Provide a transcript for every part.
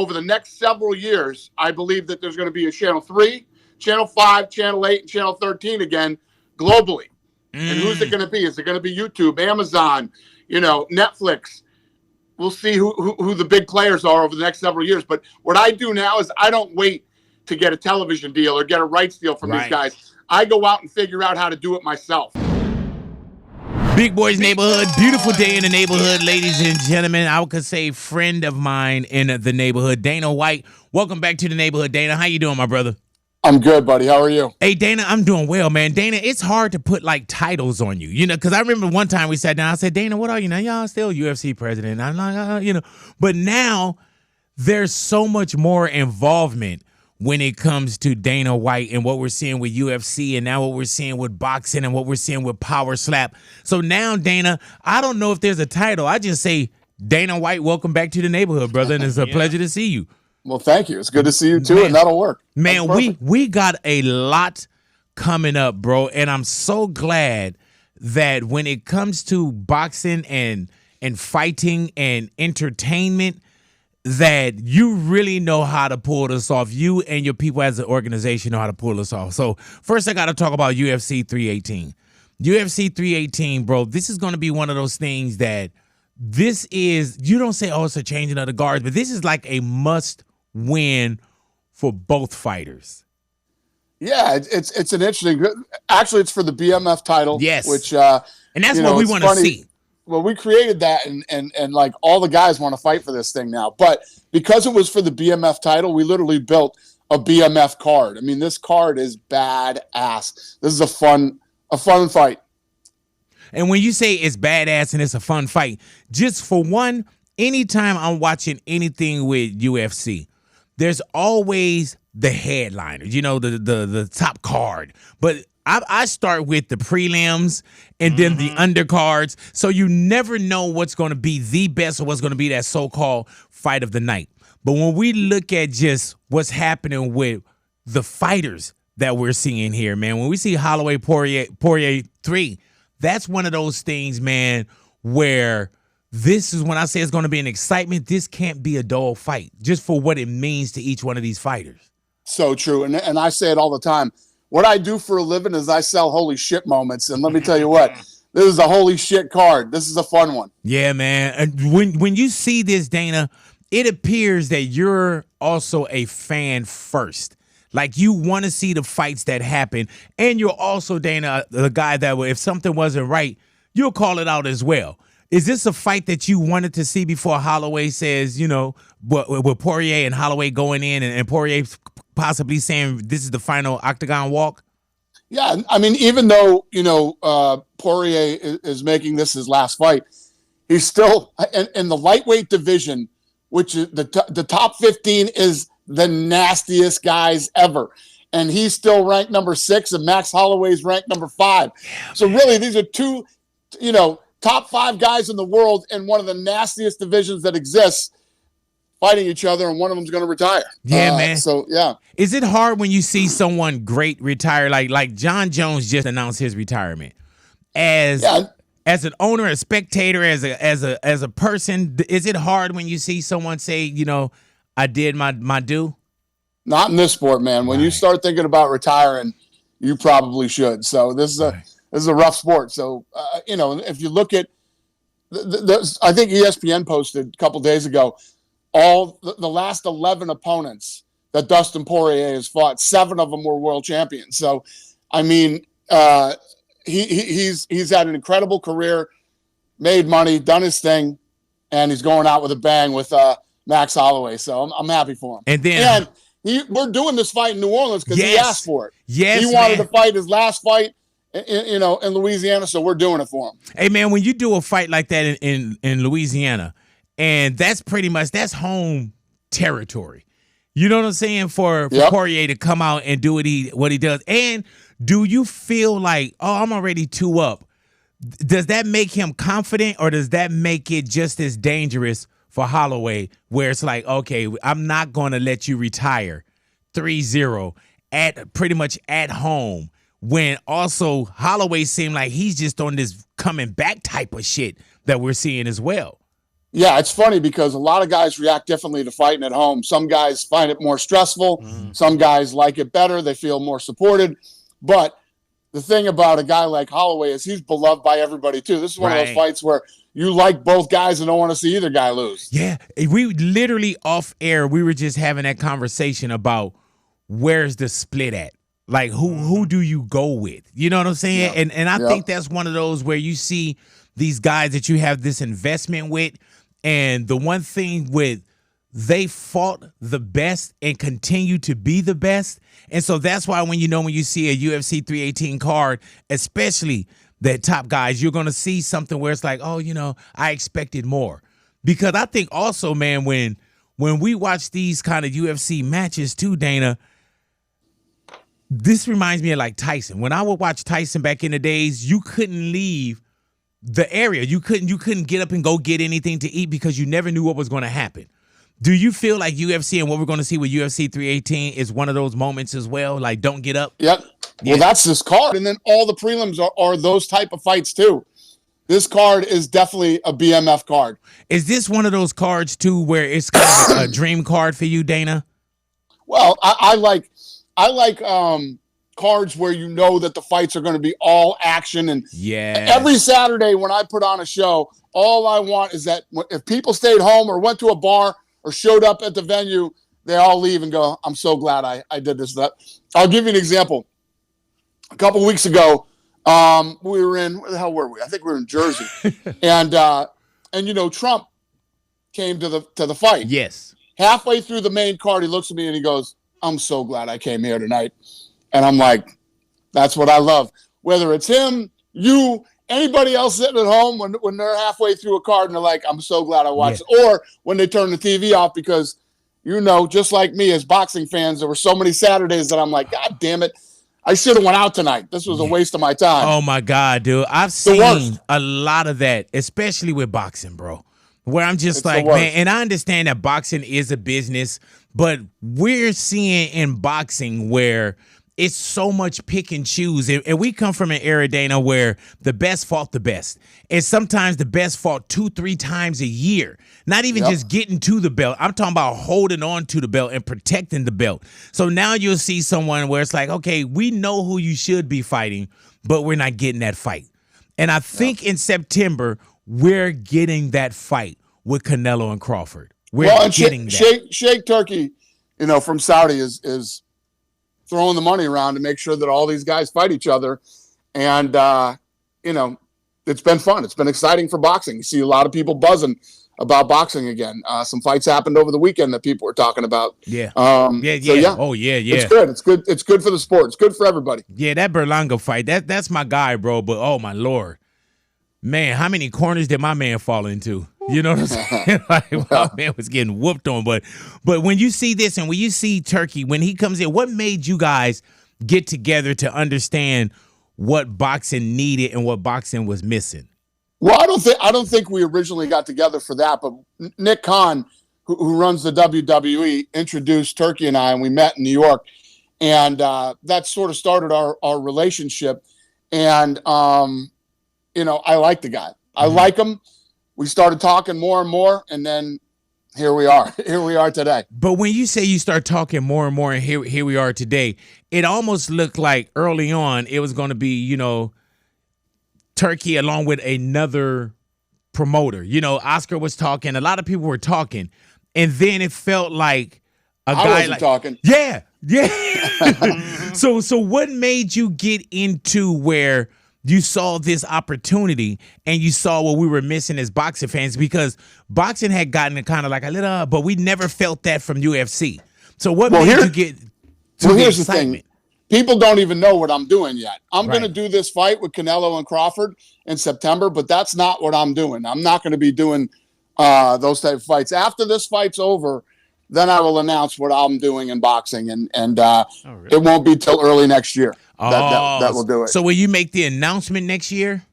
over the next several years, I believe that there's going to be a Channel 3, Channel 5, Channel 8, and Channel 13 again globally. And who's it going to be? Is it going to be YouTube, Amazon, Netflix? We'll see who the big players are over the next several years. But what I do now is I don't wait to get a television deal or get a rights deal from these guys. I go out and figure out how to do it myself. Big Boy's Neighborhood, beautiful day in the neighborhood, ladies and gentlemen. I could say friend of mine in the neighborhood, Dana White. Welcome back to the neighborhood, Dana. How you doing, my brother? I'm good, buddy. How are you? Hey, Dana, I'm doing well, man. Dana, it's hard to put titles on you, because I remember one time we sat down. I said, Dana, what are you now? Y'all still UFC president. I'm like, But now there's so much more involvement when it comes to Dana White and what we're seeing with UFC and now what we're seeing with boxing and what we're seeing with PowerSlap. So now, Dana, I don't know if there's a title. I just say, Dana White, welcome back to the neighborhood, brother, and it's a pleasure to see you. Well, thank you. It's good to see you, too, and that'll work. Man, we got a lot coming up, bro, and I'm so glad that when it comes to boxing and fighting and entertainment, that you really know how to pull this off. You and your people as an organization know how to pull this off. So first I got to talk about UFC 318. UFC 318, bro, this is going to be one of those things that you don't say, oh, it's a changing of the guards, but this is like a must win for both fighters. Yeah, it's an interesting. Actually, it's for the BMF title. Yes, which and that's what we want to see. Well, we created that, and like all the guys want to fight for this thing now. But because it was for the BMF title, we literally built a BMF card. I mean, this card is badass. This is a fun fight. And when you say it's badass and it's a fun fight, just for one, anytime I'm watching anything with UFC, there's always the headliner, the top card. But I start with the prelims and then the undercards. So you never know what's going to be the best or what's going to be that so-called fight of the night. But when we look at just what's happening with the fighters that we're seeing here, man, when we see Holloway Poirier 3, that's one of those things, man, where this is when I say it's going to be an excitement. This can't be a dull fight just for what it means to each one of these fighters. So true. And I say it all the time. What I do for a living is I sell holy shit moments. And let me tell you what, this is a holy shit card. This is a fun one. Yeah, man. And when you see this, Dana, it appears that you're also a fan first. Like you want to see the fights that happen. And you're also, Dana, the guy that if something wasn't right, you'll call it out as well. Is this a fight that you wanted to see before Holloway says, with Poirier and Holloway going in and Poirier possibly saying this is the final octagon walk? Yeah, I mean, even though, Poirier is making this his last fight, he's still in the lightweight division, which is the top 15 is the nastiest guys ever. And he's still ranked number 6 and Max Holloway's ranked number 5. Yeah, so really, these are two, top 5 guys in the world in one of the nastiest divisions that exists fighting each other, and one of them's going to retire. Yeah, man. So, yeah. Is it hard when you see someone great retire? Like John Jones just announced his retirement. As an owner, a spectator, as a person, is it hard when you see someone say, I did my due? Not in this sport, man. When you start thinking about retiring, you probably should. So this is a rough sport. So, if you look at I think ESPN posted a couple days ago, all the last 11 opponents that Dustin Poirier has fought, 7 of them were world champions. So, I mean, he's had an incredible career, made money, done his thing, and he's going out with a bang with Max Holloway. So I'm happy for him. And then we're doing this fight in New Orleans because he asked for it. Yes, he wanted to fight his last fight in Louisiana, so we're doing it for him. Hey, man, when you do a fight like that in Louisiana, and that's pretty much that's home territory. You know what I'm saying? For Poirier to come out and do what he does. And do you feel like, I'm already 2 up? Does that make him confident, or does that make it just as dangerous for Holloway, where it's like, okay, I'm not going to let you retire 3-0 pretty much at home, when also Holloway seemed like he's just on this coming back type of shit that we're seeing as well? Yeah, it's funny because a lot of guys react differently to fighting at home. Some guys find it more stressful. Some guys like it better. They feel more supported. But the thing about a guy like Holloway is he's beloved by everybody too. This is one of those fights where you like both guys and don't want to see either guy lose. Yeah, we literally off air, we were just having that conversation about where's the split at? Like who do you go with? You know what I'm saying? Yeah. And I think that's one of those where you see these guys that you have this investment with, and the one thing with they fought the best and continue to be the best. And so that's why when you see a UFC 318 card, especially that top guys, you're going to see something where it's like, oh, I expected more. Because I think also, man, when we watch these kind of UFC matches too, Dana, this reminds me of like Tyson. When I would watch Tyson back in the days, you couldn't leave the area. You couldn't get up and go get anything to eat because you never knew what was going to happen. Do you feel like UFC and what we're going to see with UFC 318 is one of those moments as well? Like, don't get up? Yep. Well, that's this card. And then all the prelims are those type of fights too. This card is definitely a BMF card. Is this one of those cards too where it's kind of a dream card for you, Dana? Well, I like cards where you know that the fights are going to be all action. And every Saturday when I put on a show, all I want is that if people stayed home or went to a bar or showed up at the venue, they all leave and go, I'm so glad I did this. I'll give you an example. A couple of weeks ago, we were in, where the hell were we? I think we were in Jersey. and Trump came to the fight. Yes. Halfway through the main card, he looks at me and he goes, I'm so glad I came here tonight. And I'm like, that's what I love. Whether it's him, you, anybody else sitting at home when they're halfway through a card and they're like, I'm so glad I watched it. Or when they turn the TV off because, just like me as boxing fans, there were so many Saturdays that I'm like, God damn it. I should have went out tonight. This was a waste of my time. Oh, my God, dude. I've seen a lot of that, especially with boxing, bro, where I'm just like, man, and I understand that boxing is a business, but we're seeing in boxing where it's so much pick and choose. And we come from an era, Dana, where the best fought the best. And sometimes the best fought 2-3 times a year. Not even just getting to the belt. I'm talking about holding on to the belt and protecting the belt. So now you'll see someone where it's like, okay, we know who you should be fighting, but we're not getting that fight. And I think in September, we're getting that fight with Canelo and Crawford. We're getting that. Sheikh Turkey, from Saudi is throwing the money around to make sure that all these guys fight each other. And, it's been fun. It's been exciting for boxing. You see a lot of people buzzing about boxing again. Some fights happened over the weekend that people were talking about. Yeah. Oh, yeah. It's good. It's good. It's good for the sport. It's good for everybody. Yeah, that Berlanga fight, that's my guy, bro. But, oh, my Lord. Man, how many corners did my man fall into? You know what I'm saying? Like, my man was getting whooped on. But when you see this and when you see Turkey, when he comes in, what made you guys get together to understand what boxing needed and what boxing was missing? Well, I don't think we originally got together for that, but Nick Khan, who runs the WWE, introduced Turkey and I, and we met in New York, and that sort of started our relationship. And I like the guy. I like him. We started talking more and more, and then here we are. Here we are today. But when you say you start talking more and more, and here we are today, it almost looked like early on it was going to be, Turkey along with another promoter. Oscar was talking. A lot of people were talking. And then it felt like a guy wasn't talking. Yeah. So what made you get into where you saw this opportunity and you saw what we were missing as boxing fans? Because boxing had gotten kind of like a little, but we never felt that from UFC. So what made you get to the here's excitement? The thing. People don't even know what I'm doing yet. I'm going to do this fight with Canelo and Crawford in September, but that's not what I'm doing. I'm not going to be doing those type of fights. After this fight's over, then I will announce what I'm doing in boxing, and really? It won't be till early next year that will do it. So will you make the announcement next year?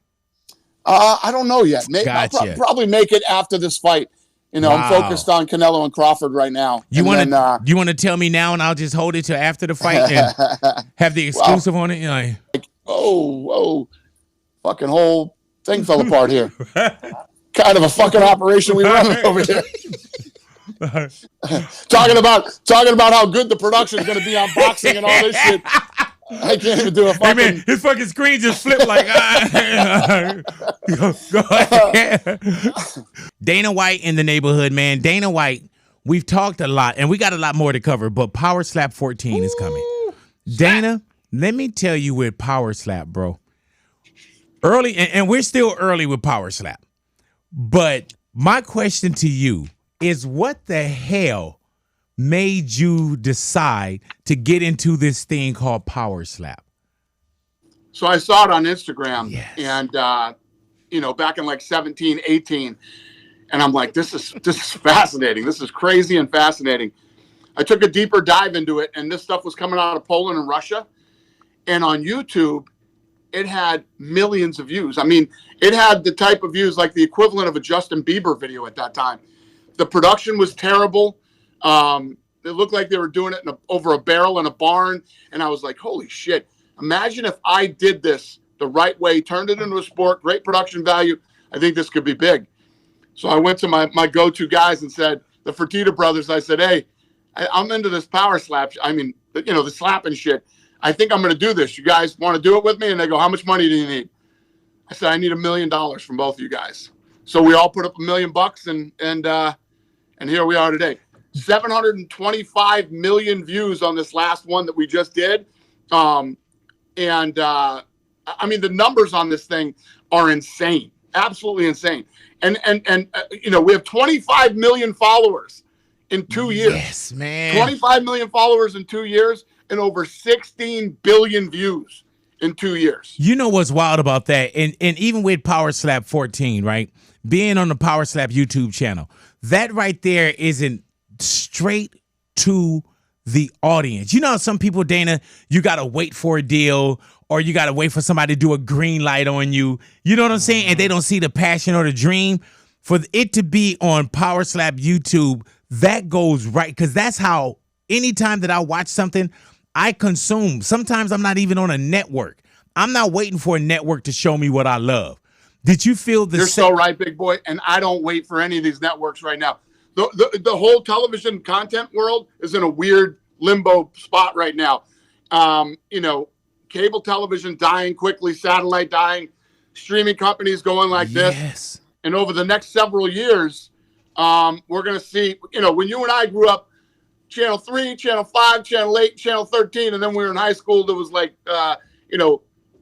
I don't know yet. Gotcha. I'll probably make it after this fight. I'm focused on Canelo and Crawford right now. You want to tell me now, and I'll just hold it till after the fight and have the exclusive on it? Fucking whole thing fell apart here. kind of a fucking operation we run over here. talking about how good the production is going to be on boxing and all this shit. I can't even do a fucking. Hey man, his fucking screen just flipped like. Go ahead. Dana White in the neighborhood, man. Dana White. We've talked a lot, and we got a lot more to cover. But PowerSlap 14 is coming. Dana, let me tell you with PowerSlap, bro. Early, and we're still early with PowerSlap. But my question to you is, what the hell made you decide to get into this thing called PowerSlap? So I saw it on Instagram, yes. And back in like 17, 18, and I'm like, this is fascinating. This is crazy and fascinating. I took a deeper dive into it, and this stuff was coming out of Poland and Russia, and on YouTube, it had millions of views. I mean, it had the type of views like the equivalent of a Justin Bieber video at that time. The production was terrible. It looked like they were doing it over a barrel in a barn. And I was like, holy shit. Imagine if I did this the right way, turned it into a sport, great production value. I think this could be big. So I went to my go-to guys and said, the Fertitta brothers, I said, hey, I'm into this PowerSlap. I mean, the slapping shit. I think I'm going to do this. You guys want to do it with me? And they go, how much money do you need? I said, I need $1 million from both of you guys. So we all put up $1 million and here we are today. 725 million views on this last one that we just did. I mean, the numbers on this thing are insane, absolutely insane. And we have 25 million followers in 2 years. Yes, man. 25 million followers in 2 years and over 16 billion views in 2 years. You know what's wild about that? And even with PowerSlap 14, right? Being on the PowerSlap YouTube channel, that right there isn't straight to the audience. You know, some people, Dana, you got to wait for a deal or you got to wait for somebody to do a green light on you. You know what I'm saying? And they don't see the passion or the dream. For it to be on PowerSlap YouTube, that goes right. Because that's how anytime that I watch something, I consume. Sometimes I'm not even on a network. I'm not waiting for a network to show me what I love. Did you feel the You're so right, big boy. And I don't wait for any of these networks right now. The whole television content world is in a weird limbo spot right now. Cable television dying quickly, satellite dying, streaming companies going like this. Yes. And over the next several years, we're going to see, when you and I grew up, Channel 3, Channel 5, Channel 8, Channel 13, and then we were in high school, there was like,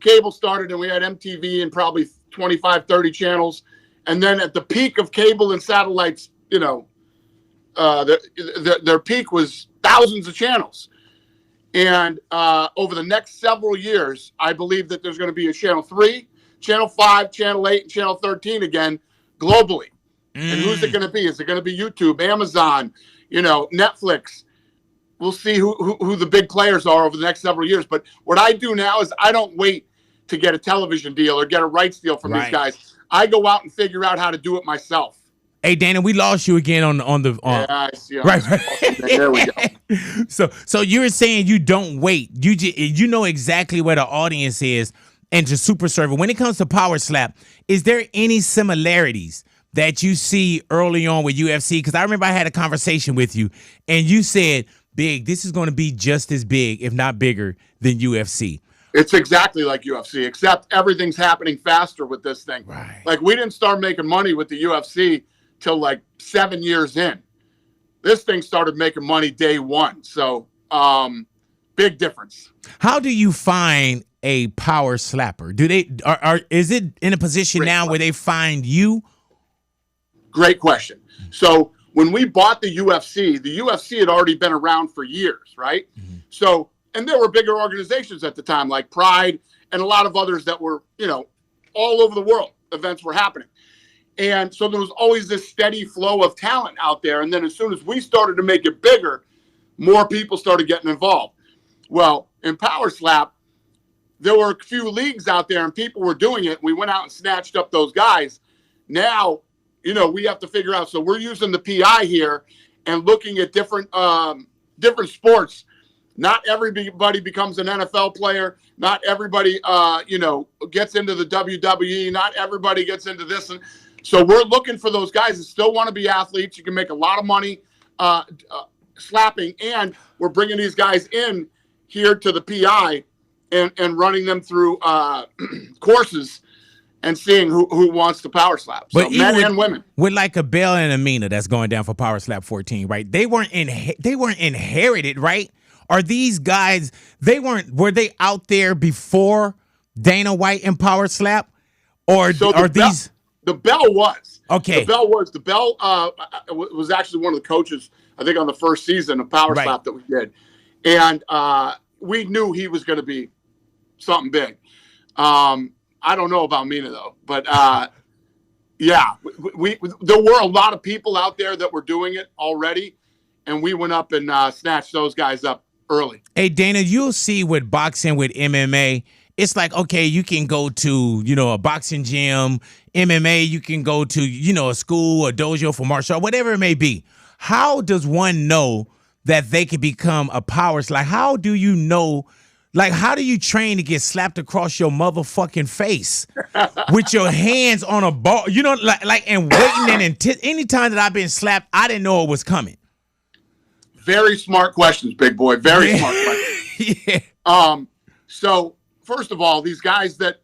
cable started and we had MTV and probably 25, 30 channels. And then at the peak of cable and satellites, their peak was thousands of channels. And over the next several years, I believe that there's going to be a Channel 3, Channel 5, Channel 8, and Channel 13 again globally. And who's it going to be? Is it going to be YouTube, Amazon, Netflix? We'll see who the big players are over the next several years. But what I do now is I don't wait to get a television deal or get a rights deal from these guys. I go out and figure out how to do it myself. Hey, Dana, we lost you again on the. Yeah, I see. Right. There we go. So you were saying you don't wait. You know exactly where the audience is and to super serve it. When it comes to PowerSlap, is there any similarities that you see early on with UFC? Because I remember I had a conversation with you and you said, Big, this is going to be just as big, if not bigger, than UFC. It's exactly like UFC, except everything's happening faster with this thing. Right. Like, we didn't start making money with the UFC till like 7 years in. This thing started making money day one. So, big difference. How do you find a power slapper? Is it in a position where they find you? Great question. So when we bought the UFC had already been around for years, right? Mm-hmm. So, and there were bigger organizations at the time, like Pride and a lot of others that were, all over the world, events were happening. And so there was always this steady flow of talent out there. And then as soon as we started to make it bigger, more people started getting involved. Well, in PowerSlap, there were a few leagues out there and people were doing it. We went out and snatched up those guys. Now, we have to figure out. So we're using the PI here and looking at different sports. Not everybody becomes an NFL player. Not everybody, gets into the WWE. Not everybody gets into this. And So we're looking for those guys that still want to be athletes. You can make a lot of money slapping, and we're bringing these guys in here to the PI and running them through courses and seeing who wants to power slap. So men and women. With like a Bell and a Mina that's going down for PowerSlap 14, right? They weren't inherited, right? Are these guys, were they out there before Dana White and PowerSlap? Or so are these? The Bell was. Okay. The Bell was actually one of the coaches, I think, on the first season of PowerSlap that we did. And we knew he was going to be something big. I don't know about Mina, though. But, yeah, there were a lot of people out there that were doing it already. And we went up and snatched those guys up early. Hey, Dana, you'll see with boxing, with MMA, it's like, okay, you can go to, a boxing gym, MMA, you can go to, a school, a dojo for martial art, whatever it may be. How does one know that they can become a power slap? How do you know, how do you train to get slapped across your motherfucking face with your hands on a ball, and waiting and anytime that I've been slapped, I didn't know it was coming. Very smart questions, big boy. Very smart questions. Yeah. So, first of all, these guys that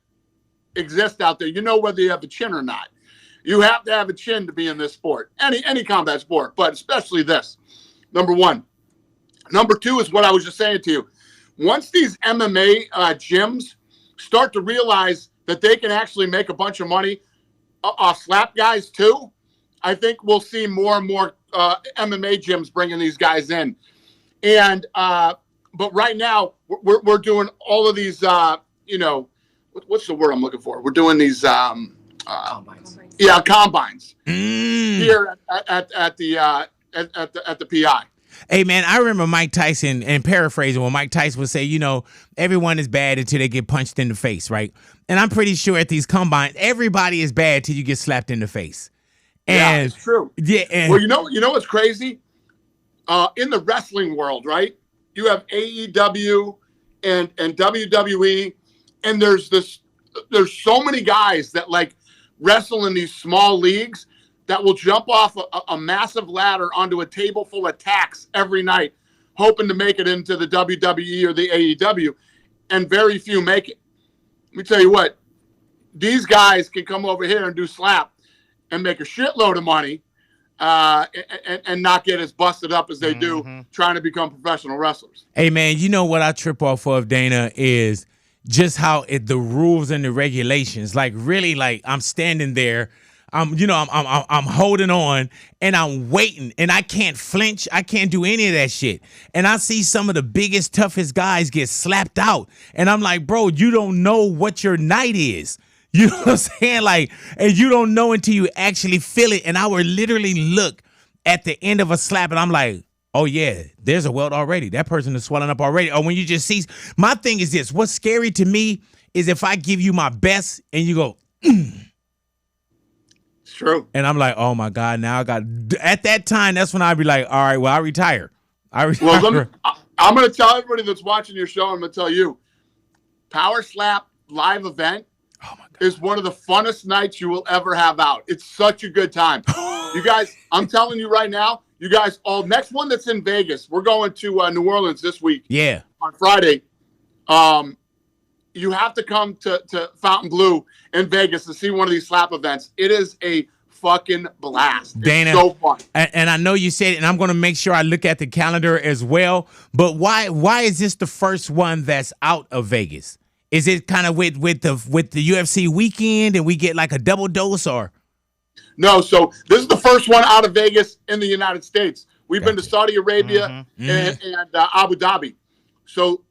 exist out there, whether you have a chin or not. You have to have a chin to be in this sport, any combat sport, but especially this. Number one. Number two is what I was just saying to you. Once these MMA gyms start to realize that they can actually make a bunch of money off slap guys too, I think we'll see more and more MMA gyms bringing these guys in. And but right now we're doing all of these what's the word I'm looking for? We're doing these combines. Yeah, combines here at the PI. Hey, man, I remember Mike Tyson, and paraphrasing, when Mike Tyson would say, everyone is bad until they get punched in the face, right? And I'm pretty sure at these combines, everybody is bad till you get slapped in the face. And, yeah, it's true. Yeah. And, well, you know what's crazy? In the wrestling world, right? You have AEW and WWE, and there's so many guys that wrestle in these small leagues that will jump off a massive ladder onto a table full of tacks every night, hoping to make it into the WWE or the AEW, and very few make it. Let me tell you what, these guys can come over here and do slap and make a shitload of money and not get as busted up as they do trying to become professional wrestlers. Hey, man, you know what I trip off of, Dana, is just how the rules and the regulations, I'm standing there, I'm holding on and I'm waiting and I can't flinch. I can't do any of that shit. And I see some of the biggest, toughest guys get slapped out. And I'm like, bro, you don't know what your night is. You know what I'm saying? And you don't know until you actually feel it. And I would literally look at the end of a slap and I'm like, oh yeah, there's a welt already. That person is swelling up already. Or when you just see, my thing is this, what's scary to me is if I give you my best and you go, True. And I'm like, oh my God, now I got, at that time, that's when I'd be like, all right, well, I retire. Well, I'm going to tell everybody that's watching your show, I'm going to tell you, PowerSlap live event is one of the funnest nights you will ever have out. It's such a good time. You guys, I'm telling you right now, you guys, next one that's in Vegas, we're going to New Orleans this week. Yeah. On Friday. You have to come to Fontainebleau in Vegas to see one of these slap events. It is a fucking blast. Dana, it's so fun. And I know you said it, and I'm going to make sure I look at the calendar as well. But why is this the first one that's out of Vegas? Is it kind of with the UFC weekend and we get like a double dose or? No, so this is the first one out of Vegas in the United States. We've been to Saudi Arabia and Abu Dhabi. So,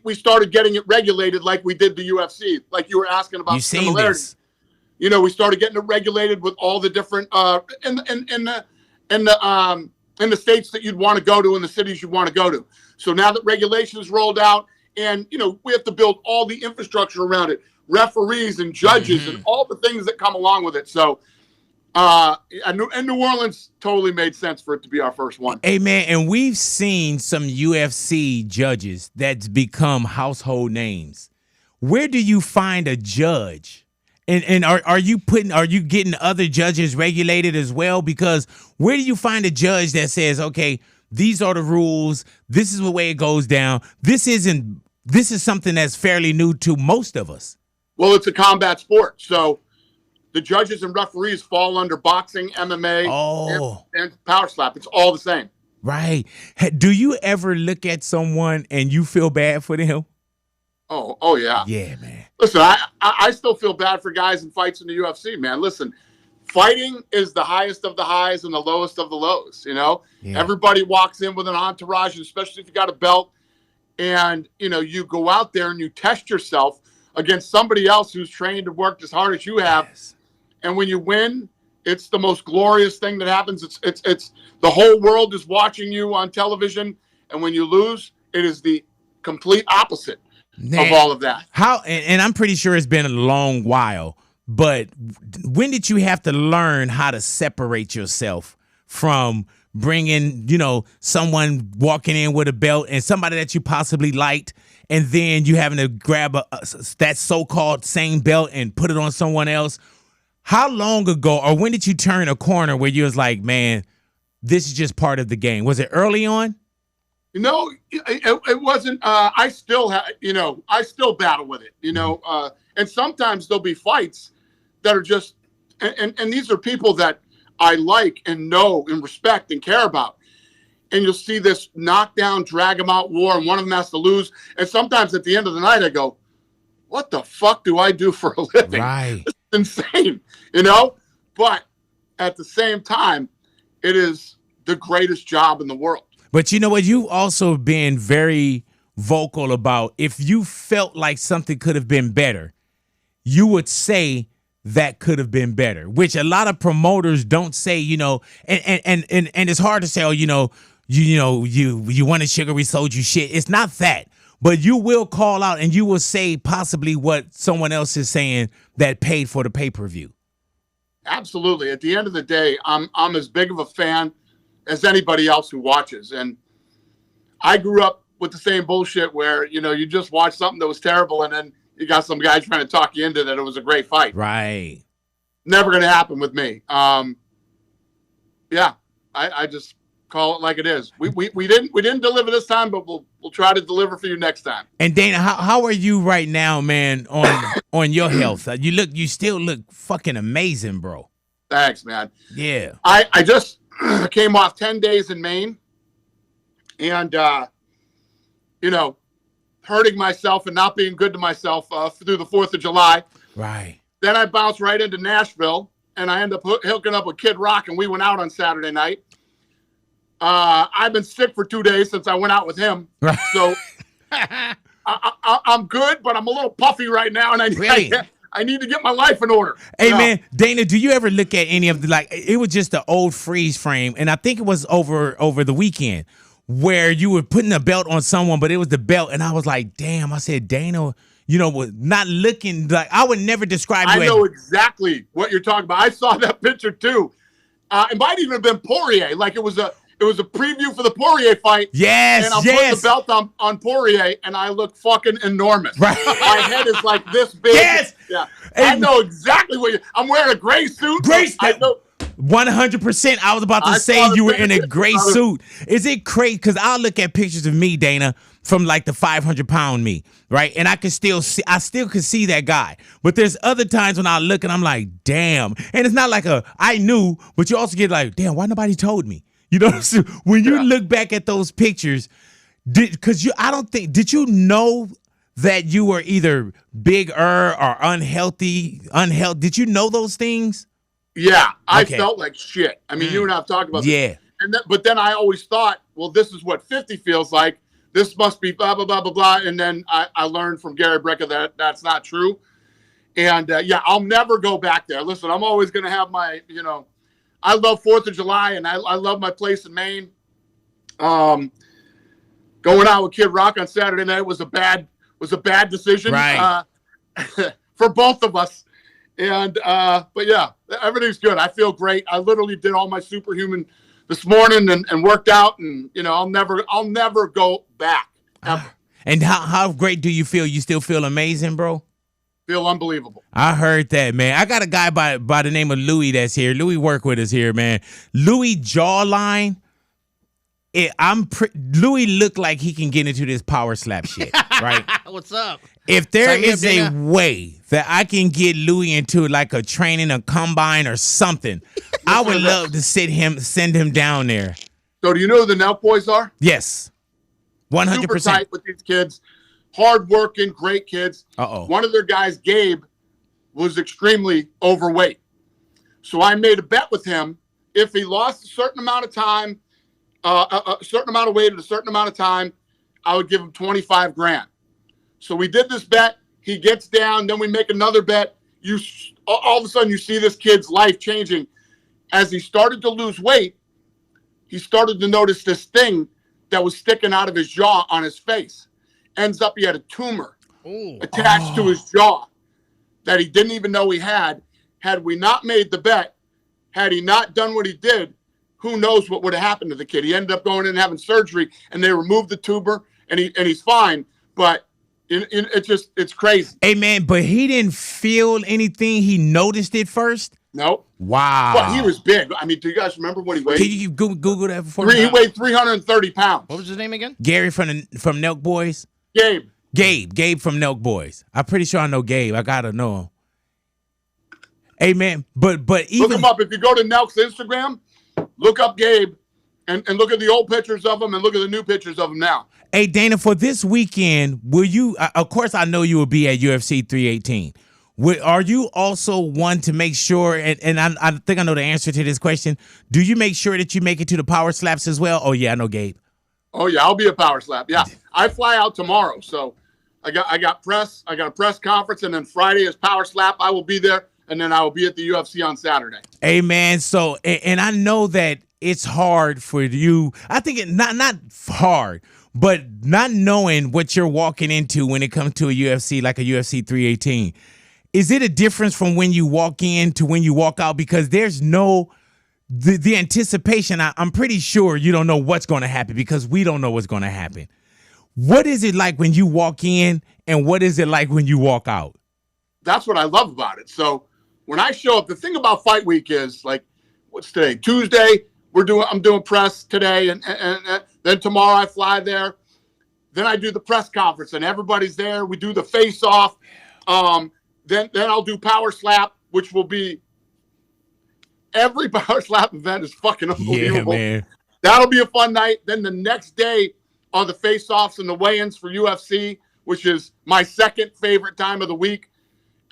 we started getting it regulated like we did the UFC, like you were asking about similarities. We started getting it regulated with all the different in the states that you'd want to go to and the cities you want to go to. So now that regulations rolled out, and we have to build all the infrastructure around it, referees and judges and all the things that come along with it. So. And New Orleans totally made sense for it to be our first one. Hey, man, and we've seen some UFC judges that's become household names. Where do you find a judge And are you getting other judges regulated as well? Because where do you find a judge that says, okay, these are the rules, this is the way it goes down. This is something that's fairly new to most of us. Well, it's a combat sport, so the judges and referees fall under boxing, MMA, and PowerSlap. It's all the same. Right. Do you ever look at someone and you feel bad for them? Oh yeah. Yeah, man. Listen, I still feel bad for guys in fights in the UFC, man. Listen, fighting is the highest of the highs and the lowest of the lows, you know? Yeah. Everybody walks in with an entourage, especially if you got a belt, and, you know, you go out there and you test yourself against somebody else who's trained and worked as hard as you have. Yes. And when you win, it's the most glorious thing that happens. It's the whole world is watching you on television, and when you lose, it is the complete opposite. Man, of all of that. And I'm pretty sure it's been a long while, but when did you have to learn how to separate yourself from bringing, you know, someone walking in with a belt and somebody that you possibly liked, and then you having to grab that so-called same belt and put it on someone else? How long ago, or when did you turn a corner where you was like, man, this is just part of the game? Was it early on? You know, it wasn't. I still I still battle with it. You know, and sometimes there'll be fights that are just, and these are people that I like and know and respect and care about. And you'll see this knockdown, drag them out war, and one of them has to lose. And sometimes at the end of the night, I go, "What the fuck do I do for a living? Right, it's insane." You know, but at the same time, it is the greatest job in the world. But you know what? You've also been very vocal about if you felt like something could have been better, you would say that could have been better, which a lot of promoters don't say, you know, and it's hard to say, oh, you wanted sugar, we sold you shit. It's not that, but you will call out and you will say possibly what someone else is saying that paid for the pay-per-view. Absolutely. At the end of the day, I'm as big of a fan as anybody else who watches. And I grew up with the same bullshit where, you know, you just watch something that was terrible and then you got some guy trying to talk you into that it was a great fight. Right. Never going to happen with me. Yeah, I just call it like it is. We didn't deliver this time, but we'll try to deliver for you next time. And Dana, how are you right now, man, on your health? You still look fucking amazing, bro. Thanks, man. Yeah. I just came off 10 days in Maine and, you know, hurting myself and not being good to myself through the 4th of July. Right. Then I bounced right into Nashville and I ended up hooking up with Kid Rock and we went out on Saturday night. I've been sick for 2 days since I went out with him. Right. So I'm good, but I'm a little puffy right now and I need to get my life in order. Hey, man, Dana, do you ever look at any of it was just an old freeze frame, and I think it was over the weekend, where you were putting a belt on someone, but it was the belt, and I was like, damn, I said, Dana, you know, was not looking like, I would never describe you. I know exactly what you're talking about. I saw that picture, too. It might even have been Poirier, like it was a preview for the Poirier fight. Yes, and I'm putting the belt on Poirier, and I look fucking enormous. Right. My head is like this big. Yes. Yeah. I know exactly what I'm wearing a gray suit. 100%. I was about to say you were in a gray suit. Is it crazy? Because I'll look at pictures of me, Dana, from like the 500-pound me, right? And I still could see that guy. But there's other times when I look and I'm like, damn. And it's not like I knew, but you also get like, damn, why nobody told me? You know what I'm saying? When you look back at those pictures, did you know that you were either bigger or unhealthy? Did you know those things? Yeah, I felt like shit. I mean, you and I have talked about this. Yeah. But then I always thought, well, this is what 50 feels like. This must be blah, blah, blah, blah, blah. And then I learned from Gary Brecka that that's not true. And, yeah, I'll never go back there. Listen, I'm always going to have my, you know, I love 4th of July, and I love my place in Maine. Going out with Kid Rock on Saturday night was a bad decision, right. For both of us. And but yeah, everything's good. I feel great. I literally did all my superhuman this morning and worked out, and you know, I'll never go back ever. And how great do you feel? You still feel amazing, bro? Feel unbelievable. I heard that, man. I got a guy by the name of Louis that's here. Louis work with us here, man. Louis jawline. Louis look like he can get into this power slap shit, right? What's up? If there is a way that I can get Louis into like a training, a combine or something, I would love to send him down there. So do you know who the Nelk boys are? Yes. 100%. Super tight with these kids. Hard-working, great kids. Uh-oh. One of their guys, Gabe, was extremely overweight. So I made a bet with him. If he lost a certain amount of time, a certain amount of weight at a certain amount of time, I would give him 25 grand. So we did this bet. He gets down. Then we make another bet. All of a sudden, you see this kid's life changing. As he started to lose weight, he started to notice this thing that was sticking out of his jaw on his face. Ends up he had a tumor attached to his jaw that he didn't even know he had. Had we not made the bet, had he not done what he did, who knows what would have happened to the kid. He ended up going in and having surgery, and they removed the tumor, and he's fine. But it's crazy. Hey, man, but he didn't feel anything. He noticed it first? Nope. Wow. But he was big. I mean, do you guys remember what he weighed? Can you Google that before? He weighed 330 pounds. What was his name again? Gary from Nelk Boys? Gabe from Nelk Boys. I'm pretty sure I know Gabe. I gotta know him. Hey, man, but even... Look him up. If you go to Nelk's Instagram, look up Gabe and look at the old pictures of him and look at the new pictures of him now. Hey, Dana, for this weekend, will you... of course, I know you will be at UFC 318. Are you also one to make sure, and I think I know the answer to this question, do you make sure that you make it to the power slaps as well? Oh, yeah, I know Gabe. Oh, yeah, I'll be a power slap. Yeah, I fly out tomorrow, so I got a press conference, and then Friday is power slap. I will be there, and then I will be at the UFC on Saturday. Hey, man, so, and I know that it's hard for you. I think it not hard, but not knowing what you're walking into when it comes to a UFC, like a UFC 318. Is it a difference from when you walk in to when you walk out? Because there's no the anticipation. I'm pretty sure you don't know what's going to happen because we don't know what's going to happen. What is it like when you walk in, and what is it like when you walk out? That's what I love about it. So when I show up, the thing about fight week is, like, what's today? Tuesday. I'm doing press today, and then tomorrow I fly there. Then I do the press conference, and everybody's there. We do the face off. Then I'll do power slap, which will be every power slap event is fucking unbelievable. Yeah, man. That'll be a fun night. Then the next day are the face-offs and the weigh-ins for UFC, which is my second favorite time of the week.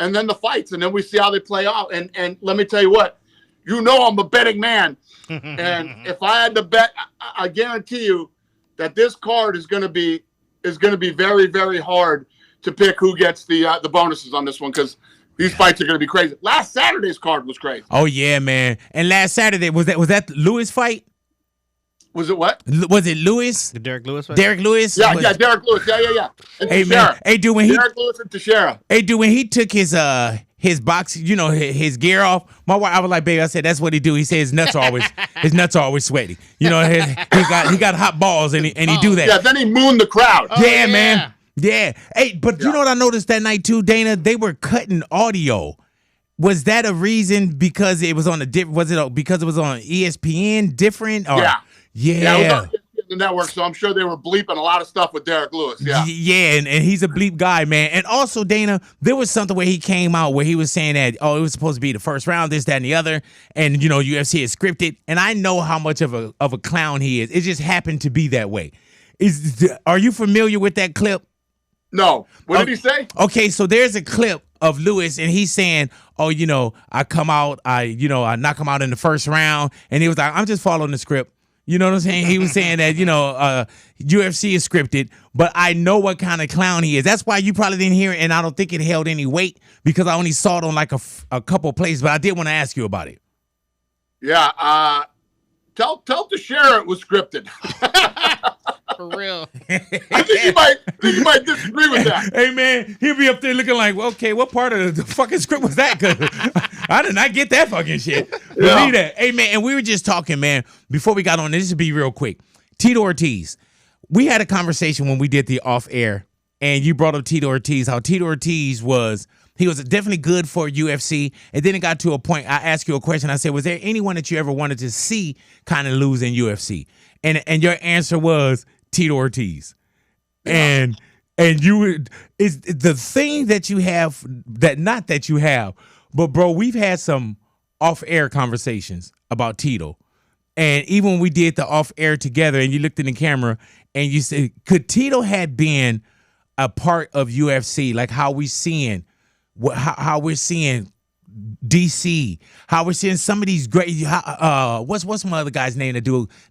And then the fights, and then we see how they play out. And let me tell you what, you know I'm a betting man. And if I had to bet, I guarantee you that this card is going to be very, very hard to pick who gets the bonuses on this one, because these fights are going to be crazy. Last Saturday's card was crazy. Oh yeah, man! And last Saturday was that Lewis fight? Was it what? Was it Lewis? The Derek Lewis fight? Derek Lewis? Yeah, Derek Lewis. Yeah. And Hey Teixeira. man, hey dude, Derek Lewis and Teixeira. Hey dude, when he took his box, his gear off, my wife, I was like, baby, I said that's what he do. He said his nuts are always sweaty. He got hot balls and he do that. Yeah, then he mooned the crowd. Yeah, man. Yeah. Hey, but you know what I noticed that night too, Dana? They were cutting audio. Was that a reason because it was on because it was on ESPN different? Or? Yeah. Yeah. It was on the network, so I'm sure they were bleeping a lot of stuff with Derek Lewis. Yeah. Yeah, and he's a bleep guy, man. And also, Dana, there was something where he came out where he was saying that, it was supposed to be the first round, this, that, and the other. And, UFC is scripted. And I know how much of a clown he is. It just happened to be that way. Are you familiar with that clip? No. What did he say? Okay, so there's a clip of Lewis, and he's saying, I come out, I knock him out in the first round. And he was like, I'm just following the script. You know what I'm saying? He was saying that, UFC is scripted, but I know what kind of clown he is. That's why you probably didn't hear it, and I don't think it held any weight because I only saw it on like a couple places, but I did want to ask you about it. Yeah, tell Teixeira it was scripted. For real. I think you might disagree with that. Hey, man, he'll be up there looking like, well, okay, what part of the fucking script was that? Because I did not get that fucking shit. Believe that. Hey, man, and we were just talking, man, before we got on this, to be real quick. Tito Ortiz. We had a conversation when we did the off-air, and you brought up Tito Ortiz, how Tito Ortiz He was definitely good for UFC. And then it got to a point, I asked you a question. I said, was there anyone that you ever wanted to see kind of lose in UFC? And your answer was Tito Ortiz. Yeah. And you would, is the thing that you have, not that you have, but bro, we've had some off-air conversations about Tito. And even when we did the off-air together and you looked in the camera and you said, could Tito had been a part of UFC, like how we're seeing DC, how we're seeing some of these great, what's my other guy's name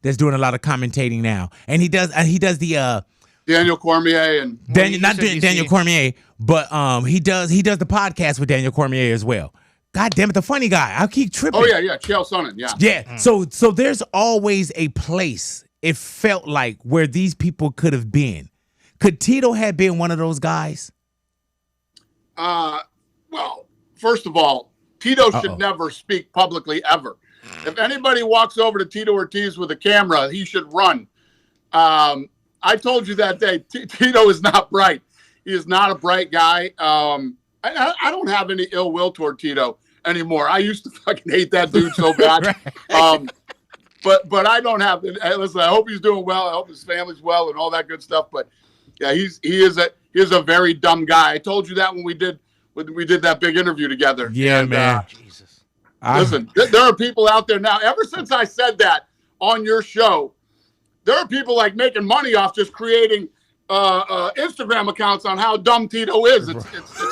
that's doing a lot of commentating now? And he does the, Daniel Cormier and Daniel Cormier, but he does the podcast with Daniel Cormier as well. God damn it, the funny guy. I keep tripping. Oh yeah, Chael Sonnen, yeah. Yeah. So there's always a place, it felt like, where these people could have been. Could Tito have been one of those guys? Well, first of all, Tito should never speak publicly ever. If anybody walks over to Tito Ortiz with a camera, he should run. I told you that day, Tito is not bright. He is not a bright guy. I don't have any ill will toward Tito anymore. I used to fucking hate that dude so bad. But I don't have. Listen, I hope he's doing well. I hope his family's well and all that good stuff. But yeah, he is a very dumb guy. I told you that when we did that big interview together. Yeah, and, man. Jesus. Listen, there are people out there now. Ever since I said that on your show, there are people like making money off just creating Instagram accounts on how dumb Tito is. It's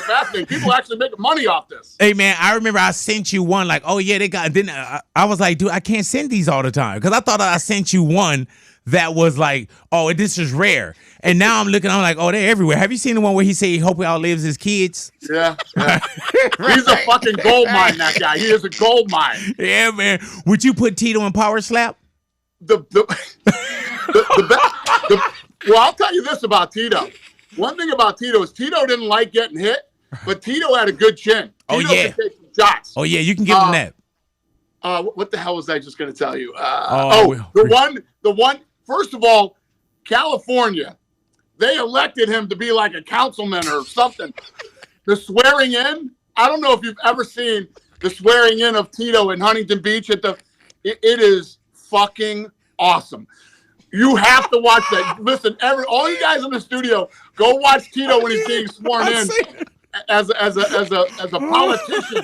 fascinating. People actually making money off this. Hey man, I remember I sent you one like, oh yeah, they got. Then I was like, dude, I can't send these all the time because I thought I sent you one that was like, oh, this is rare. And now I'm looking, I'm like, oh, they're everywhere. Have you seen the one where he say he hope he outlives his kids? Yeah. He's a fucking gold mine. That guy. He is a gold mine. Yeah, man. Would you put Tito in PowerSlap? Well, I'll tell you this about Tito. One thing about Tito is Tito didn't like getting hit, but Tito had a good chin. Oh, Tito yeah. could take some shots. Oh, yeah, you can give him that. What the hell was I just going to tell you? The one, first of all, California, they elected him to be like a councilman or something. The swearing in, I don't know if you've ever seen the swearing in of Tito in Huntington Beach. It is fucking awesome. You have to watch that. Listen, all you guys in the studio, go watch Tito when he's being sworn in as a politician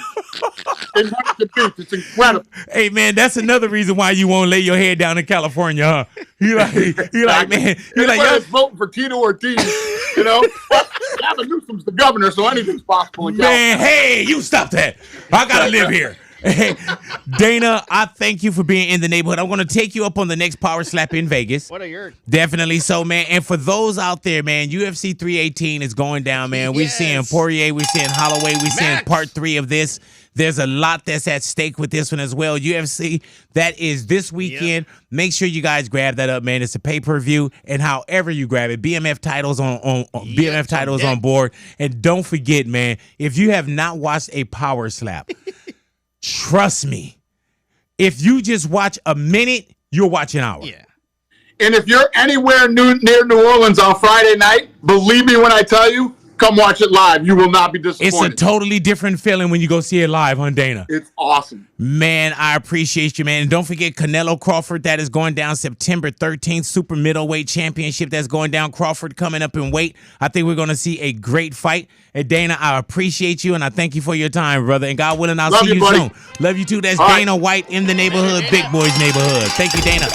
in Huntington Beach. It's incredible. Hey man, that's another reason why you won't lay your head down in California, huh? You like man, you're like you're voting for Tito Ortiz. You know, Gavin Newsom's the governor, so anything's possible. In man, hey, you stop that! I gotta live here. Hey, Dana, I thank you for being in the neighborhood. I'm going to take you up on the next PowerSlap in Vegas. What a yurt. Definitely so, man. And for those out there, man, UFC 318 is going down, man. We're seeing Poirier. We're seeing Holloway. We're seeing part 3 of this. There's a lot that's at stake with this one as well. UFC, that is this weekend. Yep. Make sure you guys grab that up, man. It's a pay-per-view, and however you grab it, BMF titles BMF titles on board. And don't forget, man, if you have not watched a PowerSlap, trust me, if you just watch a minute, you're watching an hour. Yeah. And if you're anywhere near New Orleans on Friday night, believe me when I tell you, come watch it live. You will not be disappointed. It's a totally different feeling when you go see it live, huh, Dana? It's awesome. Man, I appreciate you, man. And don't forget Canelo Crawford. That is going down September 13th. Super middleweight championship that's going down. Crawford coming up in weight. I think we're going to see a great fight. And Dana, I appreciate you, and I thank you for your time, brother. And God willing, I'll see you soon. Love you too. That's Dana White in the neighborhood, Big Boys neighborhood. Thank you, Dana.